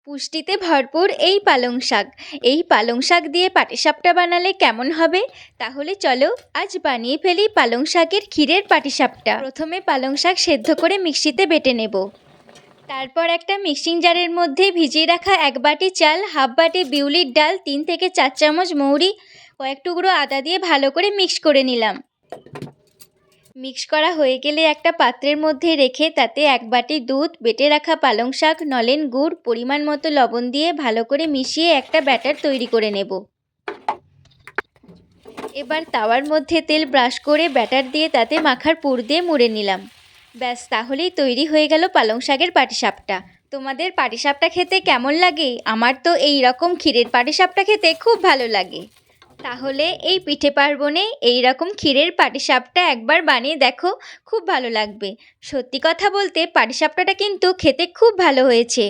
পুষ্টিতে ভরপুর এই পালং শাক দিয়ে পাটিসাপটা বানালে কেমন হবে? তাহলে চলো আজ বানিয়ে ফেলি পালং শাকের ক্ষীরের পাটিসাপটা। প্রথমে পালং শাক সেদ্ধ করে মিক্সিতে বেটে নেব। তারপর একটা মিক্সিং জারের মধ্যে ভিজিয়ে রাখা 1 বাটি চাল, হাফ বাটি বিউলির ডাল, 3 থেকে 4 চামচ মৌরি, কয়েক টুকরো আদা দিয়ে ভালো করে মিক্স করে নিলাম। মিক্স করা হয়ে গেলে একটা পাত্রের মধ্যে রেখে তাতে 1 বাটি দুধ, বেটে রাখা পালং শাক, নলেন গুড়, পরিমাণ মতো লবণ দিয়ে ভালো করে মিশিয়ে একটা ব্যাটার তৈরি করে নেব। এবার তাওয়ার মধ্যে তেল ব্রাশ করে ব্যাটার দিয়ে তাতে মাখার পুর দিয়ে মুড়ে নিলাম। ব্যাস, তাহলেই তৈরি হয়ে গেল পালং শাকের পাটিসাপটা। তোমাদের পাটিসাপটা খেতে কেমন লাগে? আমার তো এই রকম ক্ষীরের পাটিসাপটা খেতে খুব ভালো লাগে। তাহলে এই পিঠে পার্বণে এই রকম ক্ষীরের পাটিসাপটা একবার বানিয়ে দেখো, খুব ভালো লাগবে। সত্যি কথা বলতে পাটিসাপটাটা কিন্তু খেতে খুব ভালো হয়েছে।